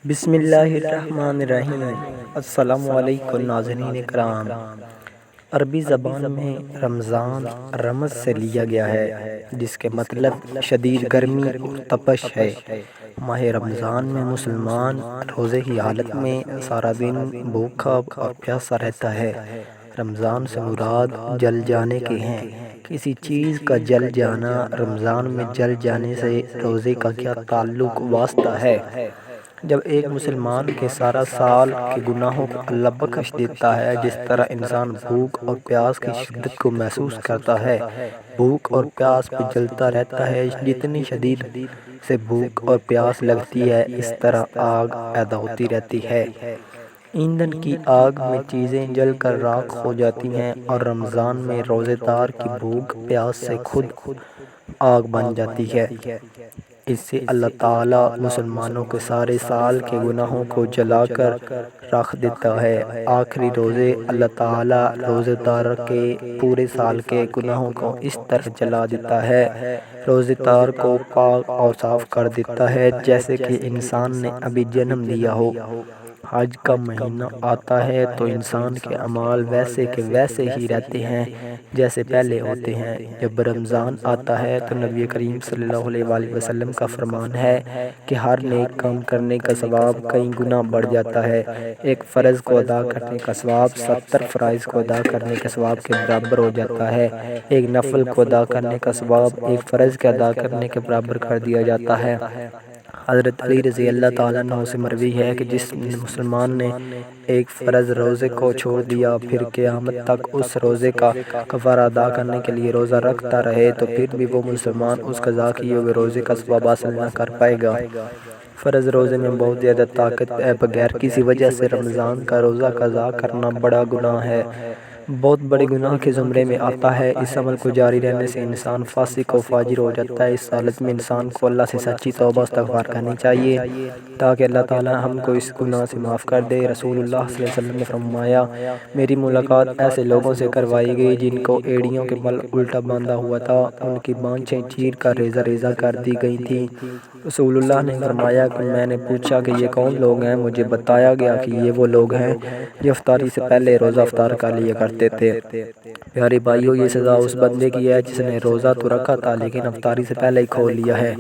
بسم اللہ الرحمن الرحیم۔ السلام علیکم ناظرین کرام۔ عربی زبان میں رمضان رمض سے لیا گیا ہے، جس کے مطلب شدید گرمی اور تپش ہے۔ ماہ رمضان میں مسلمان روزے کی حالت میں سارا دن بھوکا اور پیاسا رہتا ہے۔ رمضان سے مراد جل جانے کے ہیں۔ کسی چیز کا جل جانا، رمضان میں جل جانے سے روزے کا کیا تعلق واسطہ ہے؟ جب ایک مسلمان کے سارا سال کے گناہوں کو اللہ بخش دیتا ہے، جس طرح انسان بھوک اور پیاس کی شدت کو محسوس کرتا ہے، بھوک اور پیاس پہ جلتا رہتا ہے، جتنی شدید سے بھوک اور پیاس لگتی ہے، اس طرح آگ پیدا ہوتی رہتی ہے۔ ایندھن کی آگ میں چیزیں جل کر راکھ ہو جاتی ہیں، اور رمضان میں روزے دار کی بھوک پیاس سے خود آگ بن جاتی ہے۔ اس سے اللہ تعالیٰ مسلمانوں کے سارے سال کے گناہوں کو جلا کر رکھ دیتا ہے۔ آخری روزے اللہ تعالیٰ روزے دار کے پورے سال کے گناہوں کو اس طرح جلا دیتا ہے، روزے دار کو پاک اور صاف کر دیتا ہے، جیسے کہ انسان نے ابھی جنم لیا ہو۔ حج کا مہینہ آتا ہے تو انسان کے اعمال ویسے کے ویسے ہی رہتے ہیں جیسے پہلے ہوتے ہیں۔ جب رمضان آتا ہے تو نبی کریم صلی اللہ علیہ وآلہ وسلم کا فرمان ہے کہ ہر نیک کام کرنے کا ثواب کئی گنا بڑھ جاتا ہے۔ ایک فرض کو ادا کرنے کا ثواب 70 فرائض کو ادا کرنے کے ثواب کے برابر ہو جاتا ہے۔ ایک نفل کو ادا کرنے کا ثواب ایک فرض کے ادا کرنے کے برابر کر دیا جاتا ہے۔ حضرت علی رضی اللہ تعالیٰ عنہ سے مروی ہے کہ جس مسلمان نے ایک فرض روزے کو چھوڑ دیا، پھر قیامت تک اس روزے کا کفارہ ادا کرنے کے لیے روزہ رکھتا رہے، تو پھر بھی وہ مسلمان اس قضا کیے ہوئے روزے کا ثواب حاصل نہ کر پائے گا۔ فرض روزے میں بہت زیادہ طاقت ہے، بغیر کسی وجہ سے رمضان کا روزہ قضا کرنا بڑا گناہ ہے، بہت بڑے گناہ کے زمرے میں آتا ہے۔ اس عمل کو جاری رہنے سے انسان فاسق و فاجر ہو جاتا ہے۔ اس حالت میں انسان کو اللہ سے سچی توبہ استغفار کرنی چاہیے تاکہ اللہ تعالیٰ ہم کو اس گناہ سے معاف کر دے۔ رسول اللہ صلی اللہ علیہ وسلم نے فرمایا، میری ملاقات ایسے لوگوں سے کروائی گئی جن کو ایڑیوں کے بل الٹا باندھا ہوا تھا، ان کی بانچیں چیر کر ریزہ ریزہ کر دی گئی تھیں۔ رسول اللہ نے فرمایا کہ میں نے پوچھا کہ یہ کون لوگ ہیں؟ مجھے بتایا گیا کہ یہ وہ لوگ ہیں جو افطاری سے پہلے روزہ افطار کر لیا کرتے تھے۔ پیارے بھائیو، یہ سزا اس بندے کی ہے جس نے روزہ تو رکھا تھا لیکن افطاری سے پہلے ہی کھول لیا ہے۔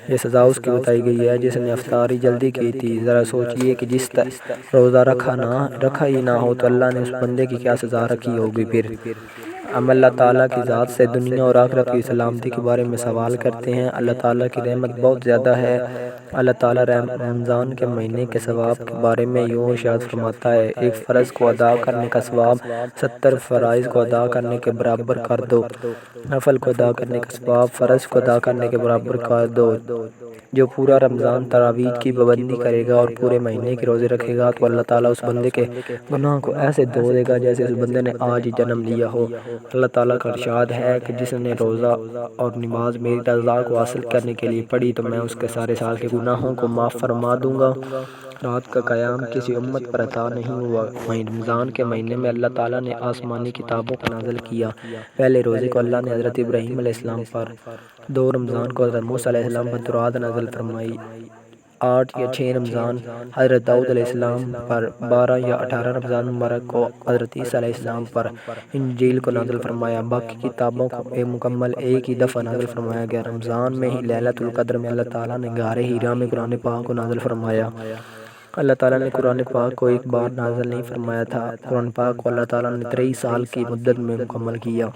یہ سزا اس کی بتائی گئی ہے جس نے افطاری جلدی کی تھی۔ ذرا سوچئے کہ جس روزہ رکھا ہی نہ ہو تو اللہ نے اس بندے کی کیا سزا رکھی ہوگی۔ پھر ہم اللہ تعالیٰ کی ذات سے دنیا اور آخرت کی سلامتی کے بارے میں سوال کرتے ہیں۔ اللہ تعالیٰ کی رحمت بہت زیادہ ہے۔ اللہ تعالیٰ رمضان کے مہینے کے ثواب کے بارے میں یوں ارشاد فرماتا ہے، ایک فرض کو ادا کرنے کا ثواب 70 فرائض کو ادا کرنے کے برابر کر دو۔ نفل کو ادا کرنے کا ثواب فرض کو ادا کرنے کے برابر کر دو۔ جو پورا رمضان تراویح کی پابندی کرے گا اور پورے مہینے کے روزے رکھے گا تو اللہ تعالیٰ اس بندے کے گناہ کو ایسے دھو دے گا جیسے اس بندے نے آج ہی جنم لیا ہو۔ اللہ تعالیٰ کا ارشاد ہے کہ جس نے روزہ اور نماز میری رضا کو حاصل کرنے کے لیے پڑھی تو میں اس کے سارے سال کے گناہوں کو معاف فرما دوں گا۔ رات کا قیام کسی امت پر عطا نہیں ہوا۔ رمضان کے مہینے میں اللہ تعالیٰ نے آسمانی کتابوں کو نازل کیا۔ پہلے روزے کو اللہ نے حضرت ابراہیم علیہ السلام پر، 2 رمضان کو حضرت موسیٰ علیہ السلام پر تورات نازل فرمائی، 8 یا 6 رمضان حضرت داؤد علیہ السلام پر، 12 یا 18 رمضان مبارک کو حضرت عیسیٰ علیہ السلام پر انجیل کو نازل فرمایا۔ باقی کتابوں کو مکمل ایک ہی دفعہ نازل فرمایا گیا۔ رمضان میں ہی لیلۃ القدر میں اللہ تعالیٰ نے غار حرا میں قرآن پاک کو نازل فرمایا۔ اللہ تعالیٰ نے قرآن پاک کو ایک بار نازل نہیں فرمایا تھا، قرآن پاک کو اللہ تعالیٰ نے 23 سال کی مدت میں مکمل کیا۔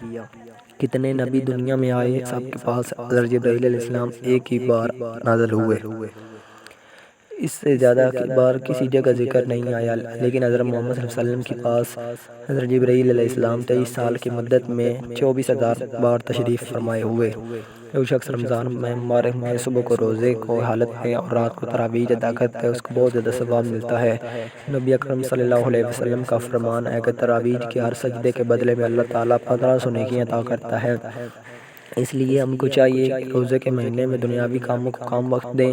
کتنے نبی دنیا میں آئے، سب کے پاس حضرت جبرائیل علیہ السلام ایک ہی بار نازل ہوئے، اس سے زیادہ کی بار کسی جگہ ذکر نہیں آیا، لیکن حضرت محمد صلی اللہ علیہ وسلم کے پاس حضرت جبرائیل علیہ السلام 23 سال کی مدت میں 24,000 بار تشریف فرمائے ہوئے۔ جو شخص رمضان میں ہمارے صبح کو روزے کو حالت میں اور رات کو تراویح ادا کرتا ہے، اس کو بہت زیادہ ثواب ملتا ہے۔ نبی اکرم صلی اللہ علیہ وسلم کا فرمان ہے کہ تراویح کے ہر سجدے کے بدلے میں اللہ تعالیٰ 1500 نیکیاں عطا کرتا ہے۔ اس لیے ہم کو چاہیے کہ روزے کے مہینے میں دنیاوی کاموں کو کم وقت دیں،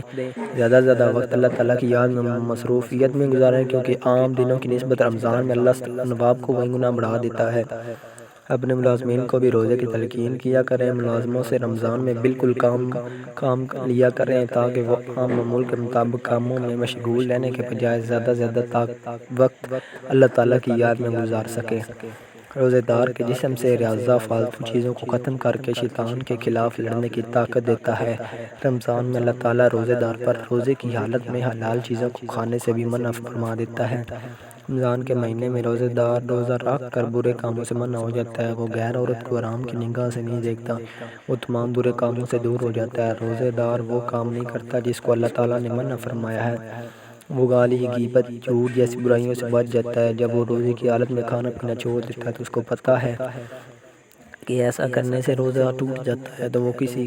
زیادہ سے زیادہ وقت اللہ تعالیٰ کی یاد میں مصروفیت میں گزاریں، کیونکہ عام دنوں کی نسبت رمضان میں اللہ ثواب کو کئی گنا بڑھا دیتا ہے۔ اپنے ملازمین کو بھی روزے کی تلقین کیا کریں، ملازموں سے رمضان میں بالکل کام لیا کریں تاکہ وہ عام معمول کے مطابق کاموں میں مشغول رہنے کے بجائے زیادہ سے زیادہ وقت اللہ تعالیٰ کی یاد میں گزار سکیں۔ روزے دار کے جسم سے ریاضہ فالتو چیزوں کو ختم کر کے شیطان کے خلاف لڑنے کی طاقت دیتا ہے۔ رمضان میں اللہ تعالیٰ روزے دار پر روزے کی حالت میں حلال چیزوں کو کھانے سے بھی منع فرما دیتا ہے۔ رمضان کے مہینے میں روزے دار روزہ رکھ کر برے کاموں سے منع ہو جاتا ہے۔ وہ غیر عورت کو حرام کی نگاہ سے نہیں دیکھتا، وہ تمام برے کاموں سے دور ہو جاتا ہے۔ روزے دار وہ کام نہیں کرتا جس کو اللہ تعالیٰ نے منع فرمایا ہے۔ وہ گالی، غیبت، جھوٹ جیسی برائیوں سے بچ جاتا ہے۔ جب وہ روزے کی حالت میں کھانا پینا چھوڑ دیتا ہے تو اس کو پتہ ہے کہ ایسا کرنے سے روزہ ٹوٹ جاتا ہے، تو وہ کسی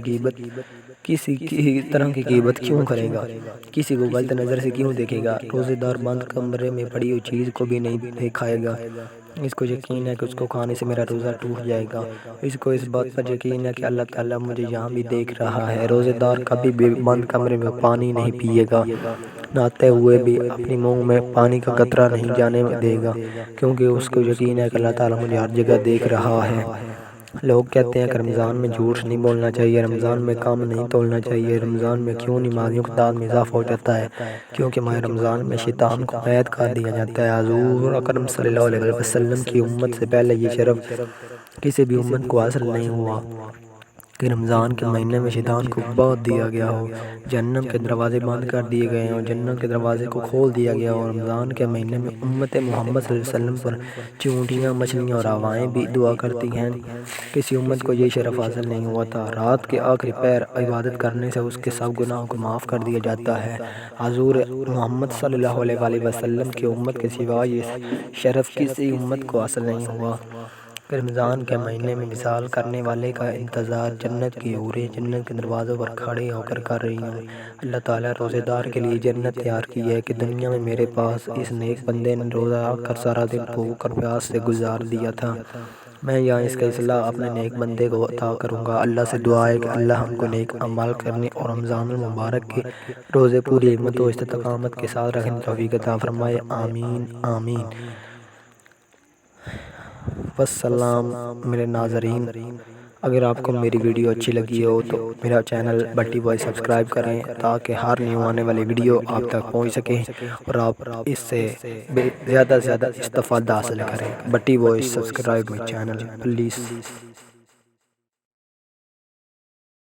کی طرح کی غیبت کیوں کرے گا، کسی کو غلط نظر سے کیوں دیکھے گا۔ روزے دار بند کمرے میں پڑی ہوئی چیز کو بھی نہیں کھائے گا، اس کو یقین ہے کہ اس کو کھانے سے میرا روزہ ٹوٹ جائے گا۔ اس کو اس بات پر یقین ہے کہ اللہ تعالیٰ مجھے یہاں بھی دیکھ رہا ہے۔ روزے دار کبھی بھی بند کمرے میں پانی نہیں پیے گا، نہاتے ہوئے بھی اپنی منہ میں پانی کا قطرہ نہیں جانے دے گا، کیونکہ اس کو یقین ہے کہ اللہ تعالیٰ مجھے ہر جگہ دیکھ رہا ہے۔ لوگ کہتے ہیں کہ رمضان میں جھوٹ نہیں بولنا چاہیے، رمضان میں کم نہیں تولنا چاہیے، رمضان میں کیوں نمازیوں کی تعداد میں اضافہ ہو جاتا ہے؟ کیونکہ ماہ رمضان میں شیطان کو قید کر دیا جاتا ہے۔ حضور اکرم صلی اللہ علیہ وسلم کی امت سے پہلے یہ شرف کسی بھی امت کو حاصل نہیں ہوا کہ رمضان کے مہینے میں شیطان کو بہت دیا گیا ہو، جہنم کے دروازے بند کر دیے گئے ہوں، جنت کے دروازے کو کھول دیا گیا ہو۔ رمضان کے مہینے میں امت محمد صلی اللہ علیہ وسلم پر چونٹیاں، مچھلیاں اور ہوائیں بھی دعا کرتی ہیں۔ کسی امت کو یہ شرف حاصل نہیں ہوا تھا۔ رات کے آخری پہر عبادت کرنے سے اس کے سب گناہوں کو معاف کر دیا جاتا ہے۔ حضور محمد صلی اللہ علیہ وسلم کی امت کے سوا یہ شرف کسی امت کو حاصل نہیں ہوا کہ رمضان کے مہینے میں وصال کرنے والے کا انتظار جنت کی حوریں جنت کے دروازوں پر کھڑے ہو کر رہی ہوں۔ اللہ تعالیٰ روزے دار کے لیے جنت تیار کی ہے کہ دنیا میں میرے پاس اس نیک بندے نے روزہ رکھ کر سارا دن بھوک اور پیاس سے گزار دیا تھا، میں یہاں اس کا اصلاح اپنے نیک بندے کو عطا کروں گا۔ اللہ سے دعا ہے کہ اللہ ہم کو نیک اعمال کرنے اور رمضان المبارک کے روزے پوری ہمت و استقامت کے ساتھ رکھنے کی توفیق عطا فرمائے، آمین آمین۔ والسلام میرے ناظرین، اگر آپ کو میری ویڈیو اچھی لگی ہو تو میرا چینل بٹی بوائے سبسکرائب کریں تاکہ ہر نیو آنے والی ویڈیو آپ تک پہنچ سکے اور آپ اس سے زیادہ سے زیادہ استفادہ حاصل کریں۔ بٹی boy subscribe my channel please.